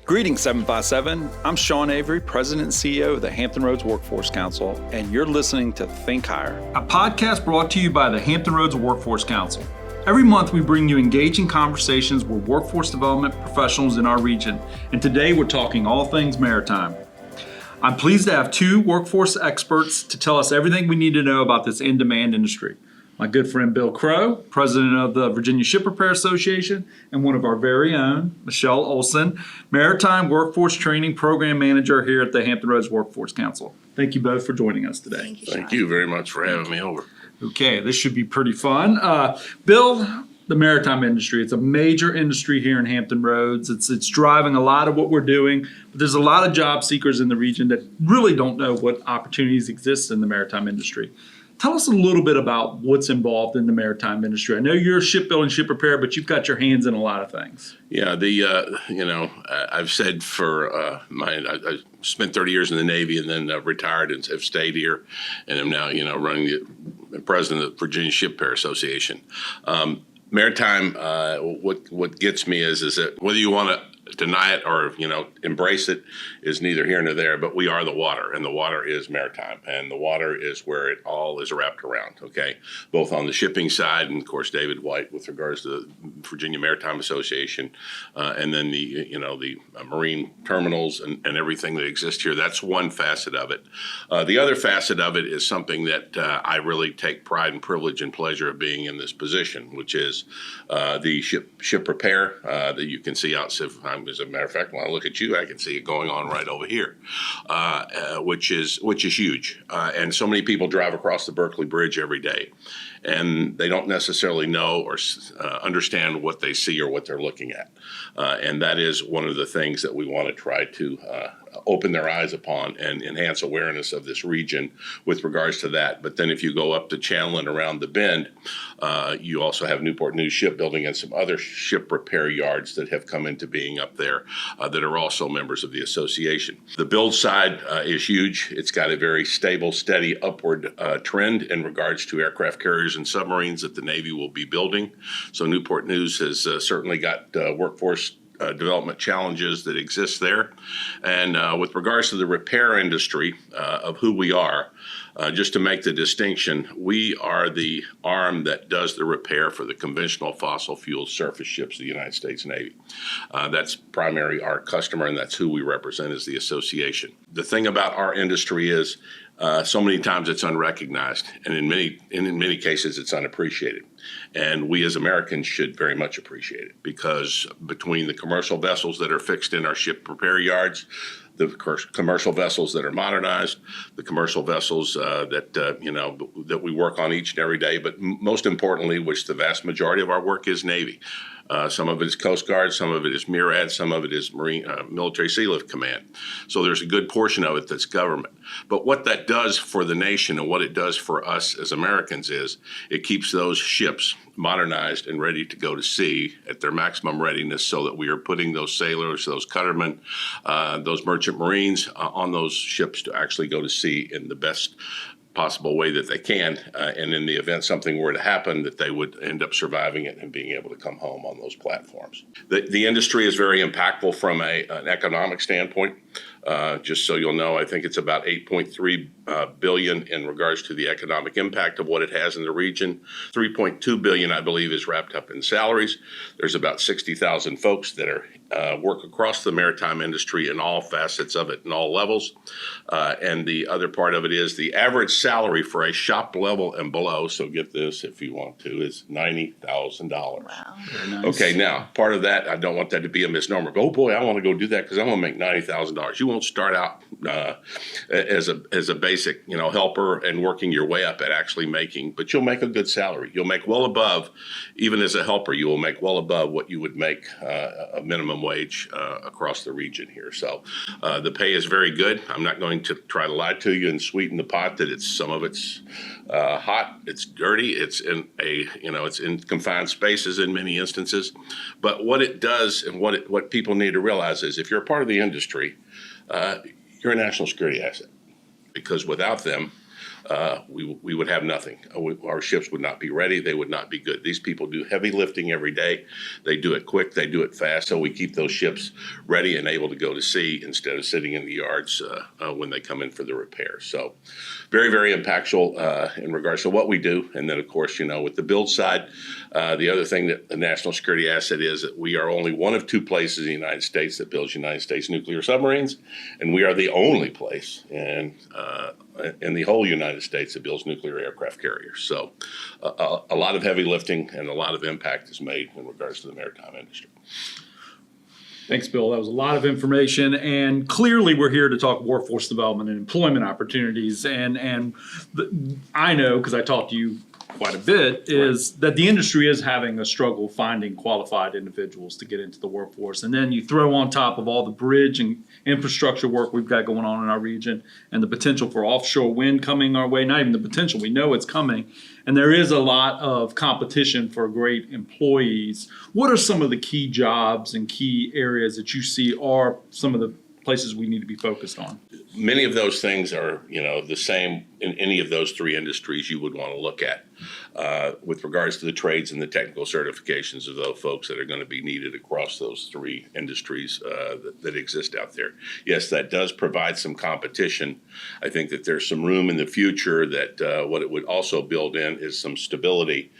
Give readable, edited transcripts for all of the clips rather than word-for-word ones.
Greetings, 757. I'm Sean Avery, President and CEO of the Hampton Roads Workforce Council, and you're listening to ThinkHire, a podcast brought to you by the Hampton Roads Workforce Council. Every month, we bring you engaging conversations with workforce development professionals in our region, and today we're talking all things maritime. I'm pleased to have two workforce experts to tell us everything we need to know about this in-demand industry. My good friend Bill Crow, president of the Virginia Ship Repair Association, and one of our very own, Michelle Olsen, Maritime Workforce Training Program Manager here at the Hampton Roads Workforce Council. Thank you both for joining us today. Thank you very much for having me over. Okay, this should be pretty fun. Bill, the maritime industry, it's a major industry here in Hampton Roads. It's driving a lot of what we're doing, but there's a lot of job seekers in the region that really don't know what opportunities exist in the maritime industry. Tell us a little bit about what's involved in the maritime industry. I know you're shipbuilding, ship repair, but you've got your hands in a lot of things. Yeah, I've said I spent 30 years in the Navy and then retired and have stayed here, and I'm now running the president of the Virginia Ship Repair Association. Maritime, what gets me is that whether you want to deny it or embrace it is neither here nor there, but we are the water, and the water is maritime, and the water is where it all is wrapped around, okay, both on the shipping side, and of course David White with regards to the Virginia Maritime Association, and then the marine terminals and everything that exists here. That's one facet of it. The other facet of it is something that I really take pride and privilege and pleasure of being in this position, which is the ship repair that you can see out. As a matter of fact, when I look at you, I can see it going on right over here, which is huge. And so many people drive across the Berkeley Bridge every day, and they don't necessarily know or understand what they see or what they're looking at. And that is one of the things that we want to try to open their eyes upon and enhance awareness of this region with regards to that. But then if you go up the channel and around the bend, you also have Newport News Shipbuilding and some other ship repair yards that have come into being up there that are also members of the association. The build side is huge. It's got a very stable, steady upward trend in regards to aircraft carriers and submarines that the Navy will be building. So Newport News has certainly got workforce development challenges that exist there. And with regards to the repair industry of who we are, just to make the distinction, we are the arm that does the repair for the conventional fossil fuel surface ships of the United States Navy. That's primary our customer, and that's who we represent as the association. The thing about our industry is so many times it's unrecognized, and in many cases it's unappreciated. And we as Americans should very much appreciate it, because between the commercial vessels that are fixed in our ship repair yards, the commercial vessels that are modernized, the commercial vessels that we work on each and every day, but most importantly, which the vast majority of our work is Navy. Some of it is Coast Guard, some of it is MIRAD, some of it is Marine Military Sea Lift Command. So there's a good portion of it that's government. But what that does for the nation and what it does for us as Americans is it keeps those ships modernized and ready to go to sea at their maximum readiness, so that we are putting those sailors, those cuttermen, those merchant marines on those ships to actually go to sea in the best possible way that they can, and in the event something were to happen, that they would end up surviving it and being able to come home on those platforms. The industry is very impactful from an economic standpoint. Just so you'll know, I think it's about $8.3 billion in regards to the economic impact of what it has in the region. $3.2 billion, I believe, is wrapped up in salaries. There's about 60,000 folks that are work across the maritime industry in all facets of it, in all levels. And the other part of it is the average salary for a shop level and below, so get this if you want to, is $90,000. Wow. Very nice. Okay, now, part of that, I don't want that to be a misnomer. Oh boy, I want to go do that because I'm going to make $90,000. You won't start out as a basic, helper and working your way up at actually making, but you'll make a good salary. You'll make well above, even as a helper, you will make well above what you would make a minimum wage across the region here. So the pay is very good. I'm not going to try to lie to you and sweeten the pot that some of it's hot, it's dirty, it's in confined spaces in many instances. But what it does and what people need to realize is if you're a part of the industry, you're a national security asset, because without them, we would have nothing. Our ships would not be ready. They would not be good. These people do heavy lifting every day. They do it quick. They do it fast. So we keep those ships ready and able to go to sea instead of sitting in the yards when they come in for the repairs. So very, very impactful in regards to what we do. And then, of course, with the build side, the other thing that the national security asset is that we are only one of two places in the United States that builds United States nuclear submarines, and we are the only place in the whole United States that builds nuclear aircraft carriers. So a lot of heavy lifting and a lot of impact is made in regards to the maritime industry. Thanks, Bill. That was a lot of information, and clearly we're here to talk workforce development and employment opportunities. I know, because I talked to you quite a bit, is that the industry is having a struggle finding qualified individuals to get into the workforce. And then you throw on top of all the bridge and infrastructure work we've got going on in our region and the potential for offshore wind coming our way, not even the potential, we know it's coming. And there is a lot of competition for great employees. What are some of the key jobs and key areas that you see are some of the places we need to be focused on? Many of those things are, the same in any of those three industries you would want to look at with regards to the trades and the technical certifications of those folks that are going to be needed across those three industries that exist out there. Yes, that does provide some competition. I think that there's some room in the future that what it would also build in is some stability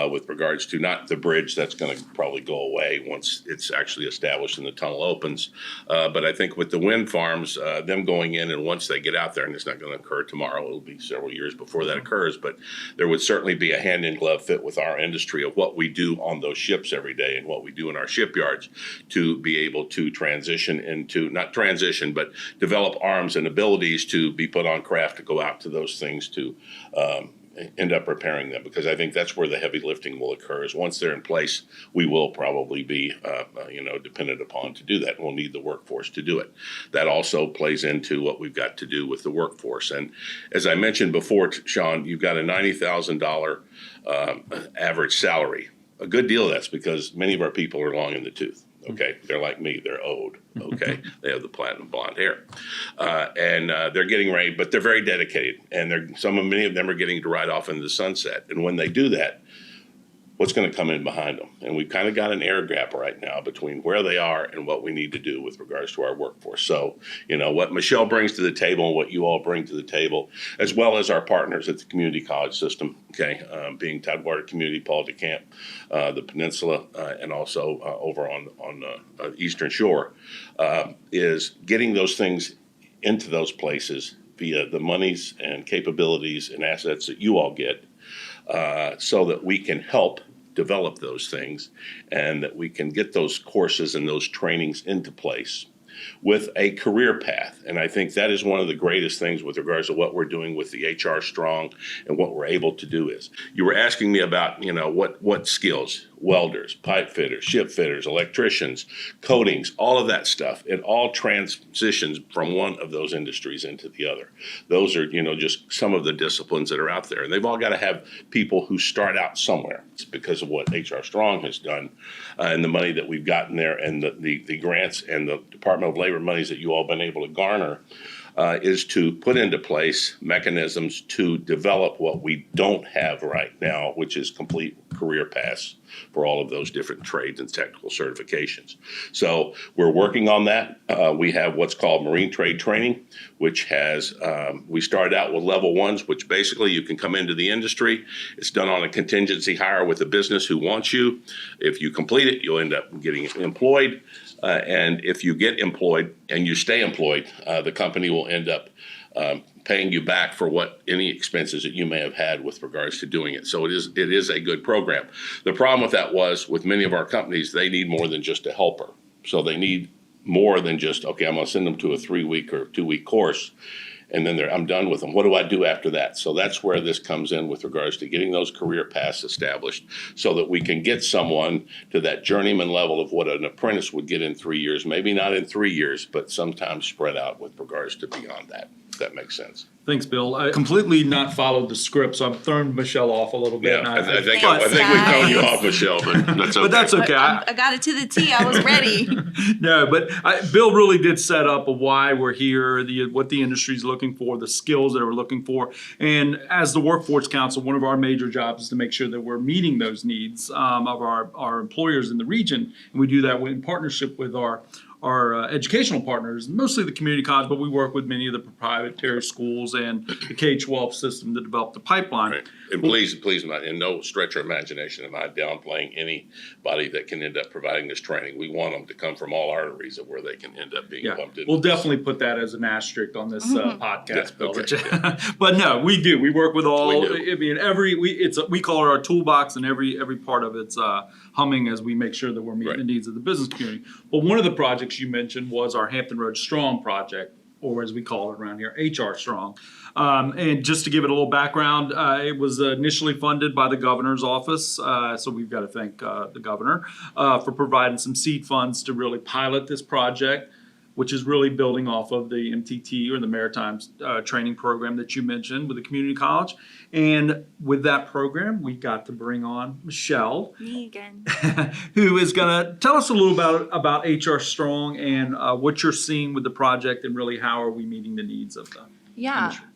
with regards to not the bridge that's going to probably go away once it's actually established and the tunnel opens. But I think with the wind farms, them going in, and once they get out there, and it's not going to occur tomorrow, it'll be several years before that occurs, but there would certainly be a hand-in-glove fit with our industry of what we do on those ships every day and what we do in our shipyards to be able to transition into, not transition, but develop arms and abilities to be put on craft to go out to those things to end up repairing them, because I think that's where the heavy lifting will occur. Is once they're in place, we will probably be, dependent upon to do that. And we'll need the workforce to do it. That also plays into what we've got to do with the workforce. And as I mentioned before, Sean, you've got a $90,000 average salary. A good deal of that's because many of our people are long in the tooth. Okay, they're like me. They're old. Okay, they have the platinum blonde hair, and they're getting ready, but they're very dedicated, and many of them are getting to ride off into the sunset. And when they do that, what's going to come in behind them? And we've kind of got an air gap right now between where they are and what we need to do with regards to our workforce. So, what Michelle brings to the table and what you all bring to the table, as well as our partners at the community college system, being Tidewater Community, Paul DeCamp, the Peninsula, and also over on the Eastern Shore, is getting those things into those places via the monies and capabilities and assets that you all get, so that we can help develop those things and that we can get those courses and those trainings into place with a career path. And I think that is one of the greatest things with regards to what we're doing with the HR Strong and what we're able to do is. You were asking me about, what skills, welders, pipe fitters, ship fitters, electricians, coatings, all of that stuff. It all transitions from one of those industries into the other. Those are, just some of the disciplines that are out there. And they've all got to have people who start out somewhere. It's because of what HR Strong has done and the money that we've gotten there and the grants and the Department of Labor monies that you all been able to garner is to put into place mechanisms to develop what we don't have right now, which is complete career paths for all of those different trades and technical certifications. So we're working on that. We have what's called marine trade training, which has, we started out with level ones, which basically you can come into the industry. It's done on a contingency hire with a business who wants you. If you complete it, you'll end up getting employed. And if you get employed and you stay employed, the company will end up paying you back for any expenses that you may have had with regards to doing it. So it is a good program. The problem with that was with many of our companies, they need more than just a helper. So they need more than just, okay, I'm going to send them to a 3-week or 2-week course, and then I'm done with them. What do I do after that? So that's where this comes in with regards to getting those career paths established so that we can get someone to that journeyman level of what an apprentice would get in 3 years, maybe not in 3 years, but sometimes spread out with regards to beyond that. that makes sense. Thanks, Bill. I completely not followed the script, so I've thrown Michelle off a little bit. Yeah, And I think we've thrown you off, Michelle, but that's okay. But that's okay. I got it to the T. I was ready. No, but Bill really did set up of why we're here, what the industry is looking for, the skills that we're looking for. And as the Workforce Council, one of our major jobs is to make sure that we're meeting those needs of our employers in the region. And we do that in partnership with our educational partners, mostly the community college, but we work with many of the proprietary schools and the K-12 system to develop the pipeline. Right. And please, not, in no stretch of imagination am I downplaying anybody that can end up providing this training. We want them to come from all arteries of where they can end up being bumped in. We'll definitely put that as an asterisk on this podcast, Bill. Okay. But no, we do. We work with all. We do. I mean, we call it our toolbox, and every part of it's humming as we make sure that we're meeting the needs of the business community. But one of the projects you mentioned was our Hampton Roads Strong project, or as we call it around here, HR Strong. And just to give it a little background, it was initially funded by the governor's office. So we've got to thank the governor for providing some seed funds to really pilot this project, which is really building off of the MTT or the Maritime training program that you mentioned with the community college. And with that program, we got to bring on Michelle, Me again. who is going to tell us a little about HR Strong and what you're seeing with the project and really how are we meeting the needs of the industry.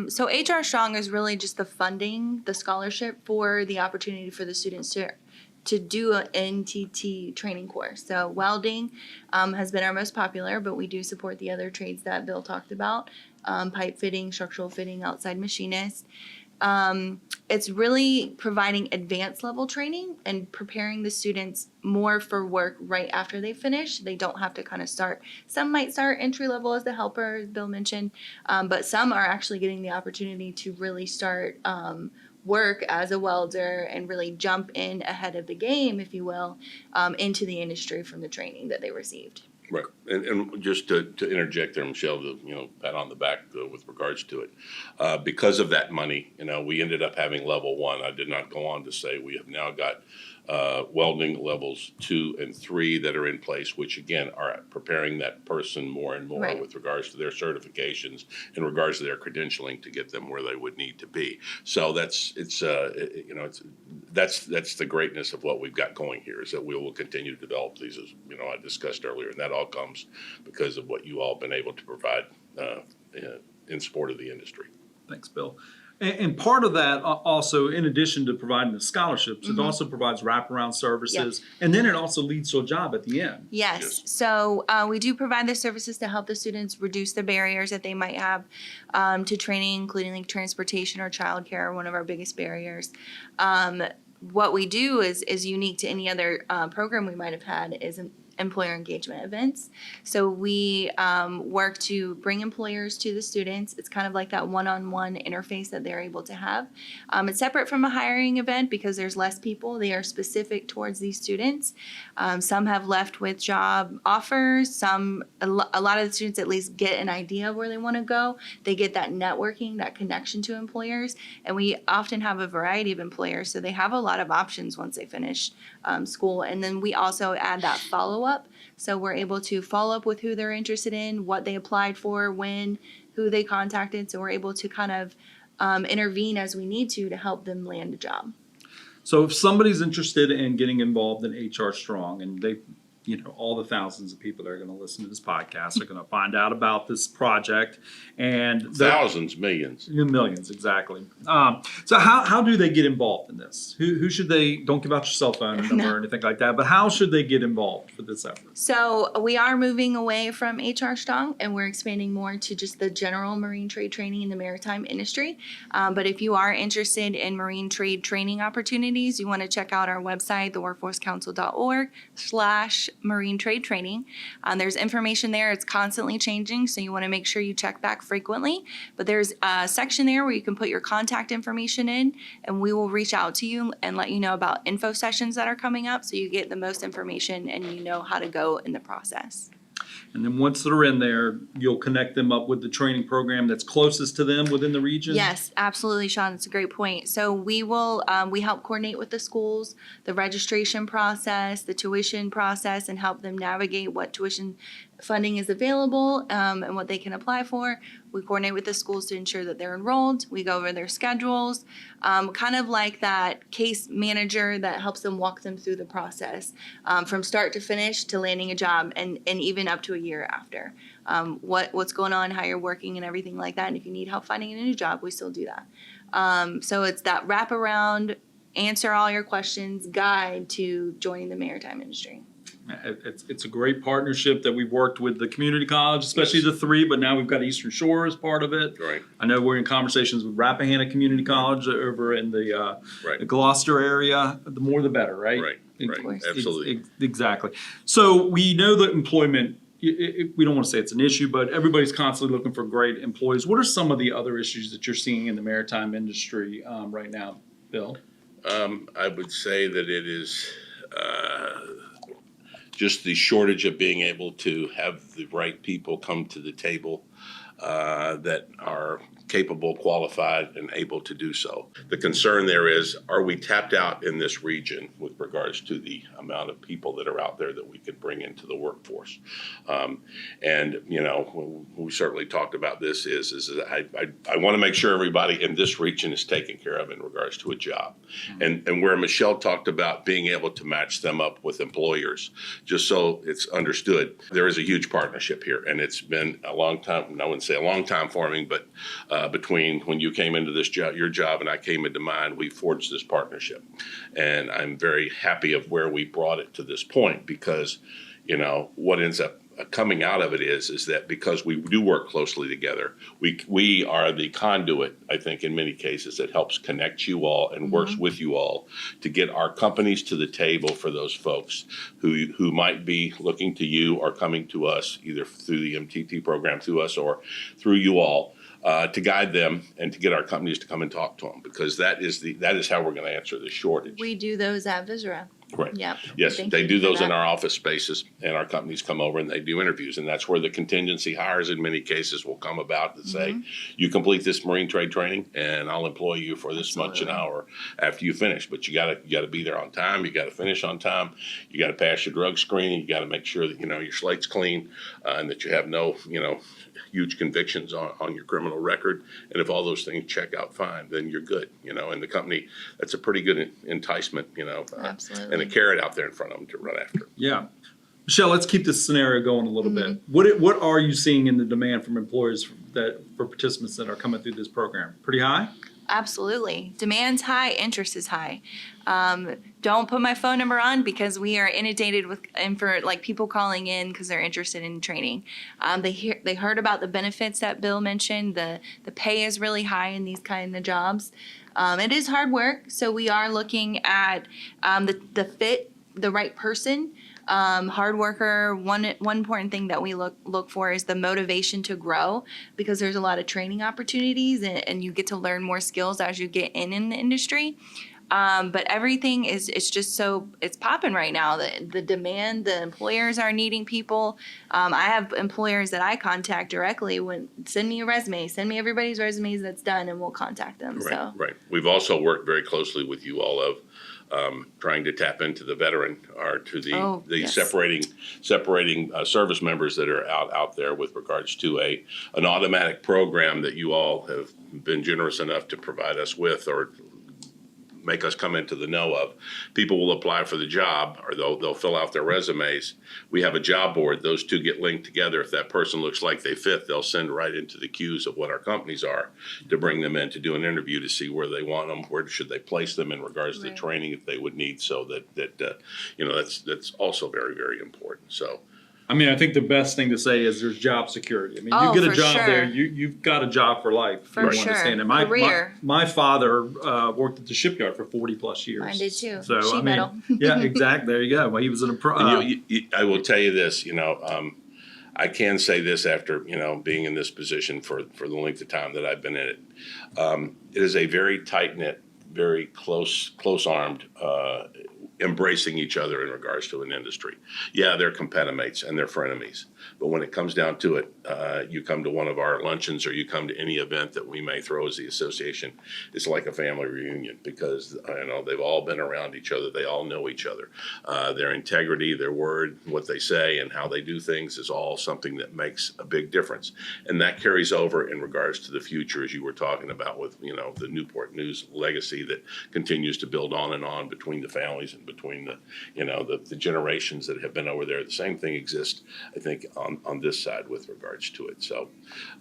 So HR Strong is really just the funding, the scholarship for the opportunity for the students to do an NTT training course. So welding has been our most popular, but we do support the other trades that Bill talked about, pipe fitting, structural fitting, outside machinist. It's really providing advanced level training and preparing the students more for work right after they finish. They don't have to kind of start. Some might start entry level as a helper, as Bill mentioned, but some are actually getting the opportunity to really start work as a welder and really jump in ahead of the game, if you will, into the industry from the training that they received. Right, and just to interject there, Michelle, pat on the back with regards to it, because of that money, we ended up having level 1. I did not go on to say we have now got welding levels 2 and 3 that are in place, which again are preparing that person more and more with regards to their certifications, in regards to their credentialing to get them where they would need to be. So that's the greatness of what we've got going here, is that we will continue to develop these, as I discussed earlier, and that all comes because of what you all have been able to provide in support of the industry. Thanks, Bill. And part of that also, in addition to providing the scholarships, it also provides wraparound services, and then it also leads to a job at the end. Yes. So we do provide the services to help the students reduce the barriers that they might have to training, including like transportation or childcare, one of our biggest barriers. What we do is unique to any other program we might have had is employer engagement events. So we work to bring employers to the students. It's kind of like that one-on-one interface that they're able to have. It's separate from a hiring event because there's less people. They are specific towards these students. Some have left with job offers. A lot of the students at least get an idea of where they want to go. They get that networking, that connection to employers. And we often have a variety of employers, so they have a lot of options once they finish school. And then we also add that follow-up. So we're able to follow up with who they're interested in, what they applied for, when, who they contacted. So we're able to kind of intervene as we need to help them land a job. So if somebody's interested in getting involved in HR Strong, and they, all the thousands of people that are going to listen to this podcast are going to find out about this project, and thousands, millions, exactly. So how do they get involved in this? Who should they? Don't give out your cell phone number or anything like that. But how should they get involved for this effort? So we are moving away from HR Strong, and we're expanding more to just the general marine trade training in the maritime industry. But if you are interested in marine trade training opportunities, you want to check out our website, theworkforcecouncil.org/marine trade training. There's information there. It's constantly changing, so you want to make sure you check back frequently. But there's a section there where you can put your contact information in, and we will reach out to you and let you know about info sessions that are coming up, so you get the most information and you know how to go in the process. And then once they're in there, you'll connect them up with the training program that's closest to them within the region? Yes, absolutely, Sean. That's a great point. So we will, we help coordinate with the schools, the registration process, the tuition process, and help them navigate what tuition funding is available and what they can apply for. We coordinate with the schools to ensure that they're enrolled. We go over their schedules, kind of like that case manager that helps them walk them through the process from start to finish to landing a job and even up to a year after. What's going on, how you're working and everything like that. And if you need help finding a new job, we still do that. So it's that wraparound, answer all your questions guide to joining the maritime industry. It's a great partnership that we've worked with the community college, especially the three, but now we've got Eastern Shore as part of it. Right. I know we're in conversations with Rappahannock Community College over in the Right. Gloucester area. The more the better, right? Right. Of course. Absolutely. Exactly. So we know that employment, we don't want to say it's an issue, but everybody's constantly looking for great employees. What are some of the other issues that you're seeing in the maritime industry right now, Bill? I would say that it is just the shortage of being able to have the right people come to the table that are capable, qualified, and able to do so. The concern there is, are we tapped out in this region with regards to the amount of people that are out there that we could bring into the workforce? And, you know, we certainly talked about this is that I want to make sure everybody in this region is taken care of in regards to a job. And where Michelle talked about being able to match them up with employers, just so it's understood, there is a huge partnership here, and it's been a long time, I wouldn't say a long time forming, but between when you came into this job, your job, and I came into mine, we forged this partnership. And I'm very happy of where we brought it to this point because, you know, what ends up coming out of it is that because we do work closely together, we are the conduit, I think, in many cases that helps connect you all and works with you all to get our companies to the table for those folks who might be looking to you or coming to us either through the MTT program, through us, or through you all. To guide them and to get our companies to come and talk to them, because that is how we're going to answer the shortage. We do those at Visera. Correct. Yep. Yes, Thank they you do for those in that. our office spaces, and our companies come over and they do interviews, and that's where the contingency hires in many cases will come about to say, you complete this marine trade training, and I'll employ you for this much an hour after you finish. But you gotta be there on time. You gotta finish on time. You gotta pass your drug screening. You gotta make sure that your slate's clean, and that you have no huge convictions on your criminal record. And if all those things check out fine, then you're good. And the company, that's a pretty good enticement. Absolutely. And a carrot out there in front of them to run after. Yeah. Michelle, let's keep this scenario going a little bit. What are you seeing in the demand from employers for participants that are coming through this program? Pretty high? Absolutely. Demand's high, interest is high. Don't put my phone number on because we are inundated with people calling in because they're interested in training. They heard about the benefits that Bill mentioned. The pay is really high in these kind of jobs. It is hard work, so we are looking at the fit, the right person. Hard worker. One important thing that we look for is the motivation to grow, because there's a lot of training opportunities and you get to learn more skills as you get in the industry. But everything it's popping right now. The demand, the employers are needing people. I have employers that I contact directly send me a resume, send me everybody's resumes that's done, and we'll contact them. Right. We've also worked very closely with you all of trying to tap into the veteran or to the yes. separating service members that are out there with regards to an automatic program that you all have been generous enough to provide us with or make us come into the know of. People will apply for the job, or they'll fill out their resumes. We have a job board. Those two get linked together. If that person looks like they fit, they'll send right into the queues of what our companies are to bring them in to do an interview to see where they want them, where should they place them in regards to training if they would need. So that's also very, very important. So. I mean, I think the best thing to say is there's job security. I mean, you get a job there, you've got a job for life. For sure. Understand it. Career. My father worked at the shipyard for 40 plus years. Mine did too. So Sheet metal. Yeah, exactly. There you go. Well, he was I will tell you this. I can say this after being in this position for the length of time that I've been in it. It is a very tight knit, very close armed embracing each other in regards to an industry. Yeah, they're competimates and they're frenemies. But when it comes down to it, you come to one of our luncheons or you come to any event that we may throw as the association, it's like a family reunion because they've all been around each other. They all know each other. Their integrity, their word, what they say, and how they do things is all something that makes a big difference. And that carries over in regards to the future, as you were talking about with, the Newport News legacy that continues to build on and on between the families and between the generations that have been over there. The same thing exists, I think, on this side with regards to it. So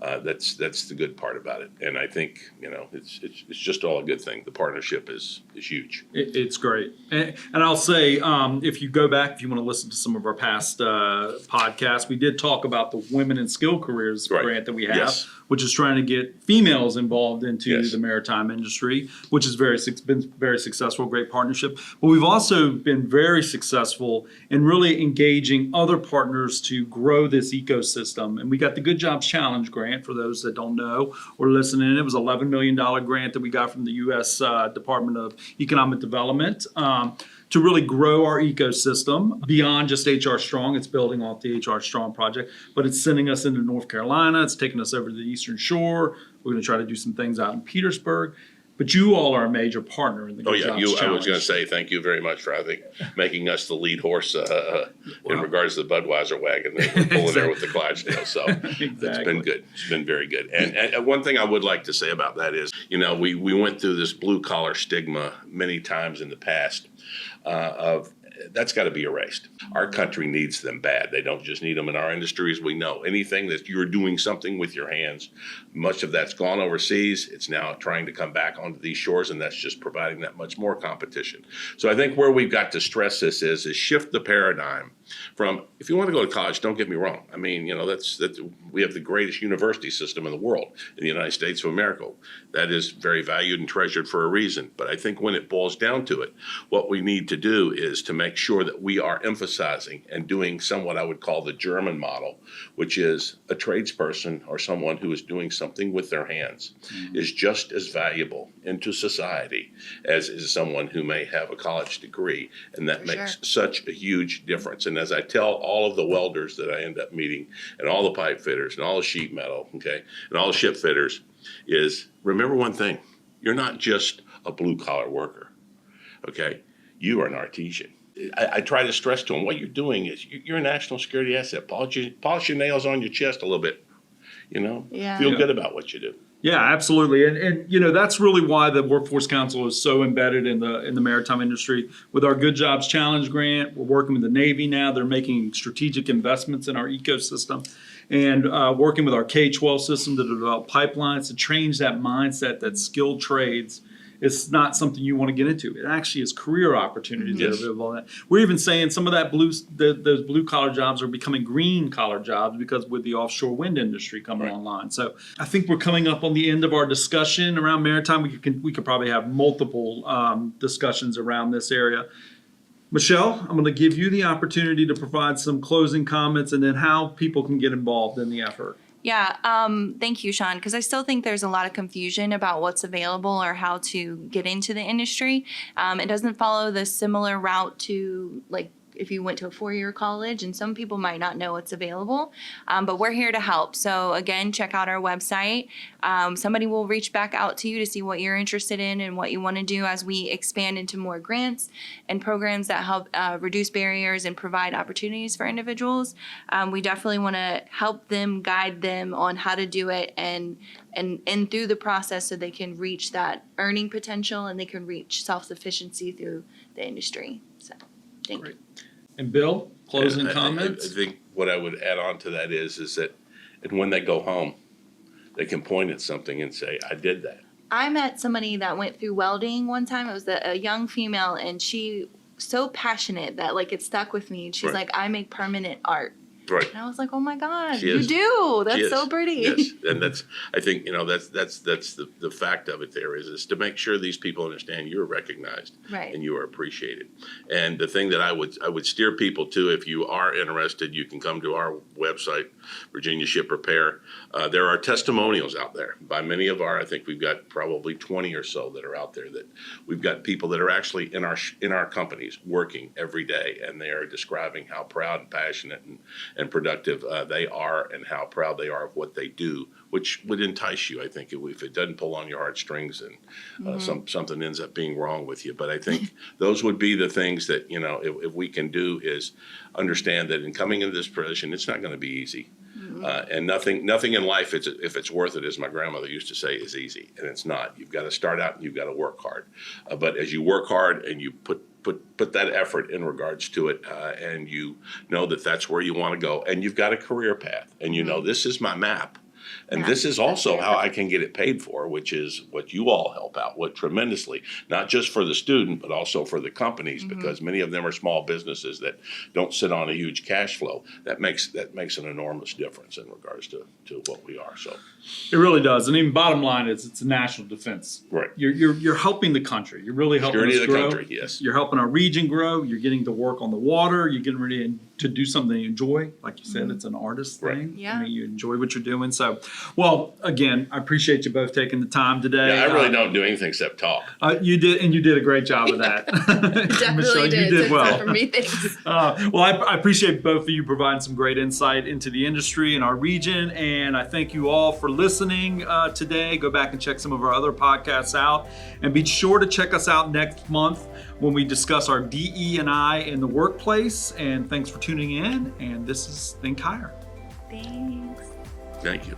that's the good part about it. And I think, it's just all a good thing. The partnership is huge. It's great. And I'll say, if you go back, if you want to listen to some of our past podcasts, we did talk about the Women in Skill Careers grant that we have, Yes. which is trying to get females involved into Yes. the maritime industry, which has been very successful, great partnership. But we've also been very successful in really engaging other partners to grow this ecosystem. And we got the Good Jobs Challenge grant, for those that don't know or listening. It was an $11 million grant that we got from the U.S. Department of Economic Development to really grow our ecosystem beyond just HR Strong. It's building off the HR Strong project, but it's sending us into North Carolina. It's taking us over to the Eastern Shore. We're going to try to do some things out in Petersburg. But you all are a major partner in the Good Jobs Challenge. I was going to say thank you very much for, I think, making us the lead horse in regards to the Budweiser wagon that we're pulling there with the Clydesdale. So It's been good. It's been very good. And one thing I would like to say about that is, we went through this blue collar stigma many times in the past of that's got to be erased. Our country needs them bad. They don't just need them in our industries. We know anything that you're doing something with your hands, much of that's gone overseas. It's now trying to come back onto these shores, and that's just providing that much more competition. So I think where we've got to stress this is shift the paradigm from, if you want to go to college, don't get me wrong. I mean, that's we have the greatest university system in the world, in the United States of America. That is very valued and treasured for a reason. But I think when it boils down to it, what we need to do is to make sure that we are emphasizing and doing somewhat I would call the German model, which is a tradesperson or someone who is doing something with their hands is just as valuable into society as is someone who may have a college degree. And that makes such a huge difference. And as I tell all of the welders that I end up meeting and all the pipe fitters and all the sheet metal, and all the ship fitters is remember one thing, you're not just a blue collar worker, you are an artisan. I try to stress to them, what you're doing is you're a national security asset. Polish your nails on your chest a little bit, feel good about what you do. Yeah, absolutely. And that's really why the Workforce Council is so embedded in the maritime industry. With our Good Jobs Challenge grant, we're working with the Navy now. They're making strategic investments in our ecosystem and working with our K-12 system to develop pipelines to change that mindset that skilled trades is not something you want to get into. It actually is career opportunities that are available. We're even saying some of those blue collar jobs are becoming green collar jobs because with the offshore wind industry coming online. So I think we're coming up on the end of our discussion around maritime. We could probably have multiple discussions around this area. Michelle, I'm going to give you the opportunity to provide some closing comments and then how people can get involved in the effort. Yeah, thank you, Sean, because I still think there's a lot of confusion about what's available or how to get into the industry. It doesn't follow the similar route to if you went to a 4-year college, and some people might not know what's available, but we're here to help. So again, check out our website. Somebody will reach back out to you to see what you're interested in and what you want to do as we expand into more grants and programs that help reduce barriers and provide opportunities for individuals. We definitely want to help them, guide them on how to do it and through the process so they can reach that earning potential and they can reach self-sufficiency through the industry. So thank you. And Bill, closing I comments? think what I would add on to that is that and when they go home, they can point at something and say, I did that. I met somebody that went through welding one time. It was a young female, and she so passionate that it stuck with me. And she's like, I make permanent art. Right. And I was like, oh my God, She you is. do. She That's is. so pretty. Yes, and I think, that's the fact of it there is to make sure these people understand you're recognized. Right. And you are appreciated. And the thing that I would steer people to, if you are interested, you can come to our website, Virginia Ship Repair. There are testimonials out there by many of I think we've got probably 20 or so that are out there, that we've got people that are actually in our companies working every day, and they are describing how proud and passionate and productive they are, and how proud they are of what they do, which would entice you, I think, if it doesn't pull on your heartstrings and something ends up being wrong with you. But I think those would be the things that, if we can do, is understand that in coming into this position, it's not going to be easy. And nothing in life, if it's worth it, as my grandmother used to say, is easy, and it's not. You've got to start out and you've got to work hard. But as you work hard and you put that effort in regards to it, and you know that that's where you want to go, and you've got a career path, and this is my map. And this is also how I can get it paid for, which is what you all help out with tremendously, not just for the student, but also for the companies, because many of them are small businesses that don't sit on a huge cash flow. That makes an enormous difference in regards to what we are. So It really does. And even bottom line is it's a national defense. Right. You're helping the country. You're really helping Security us of the grow. country, yes. You're helping our region grow. You're getting to work on the water. You're getting ready to do something you enjoy. Like you said, it's an artist Right. thing. Yeah. I mean, you enjoy what you're doing. So, well, again, I appreciate you both taking the time today. Yeah, I really don't do anything except talk. You did a great job of that. Definitely Michelle, did. you did well. For me, thanks. Well, I appreciate both of you providing some great insight into the industry and our region, and I thank you all for listening today. Go back and check some of our other podcasts out, and be sure to check us out next month when we discuss our DE&I in the workplace. And thanks for tuning in, and this is ThinkHire. Thanks. Thank you.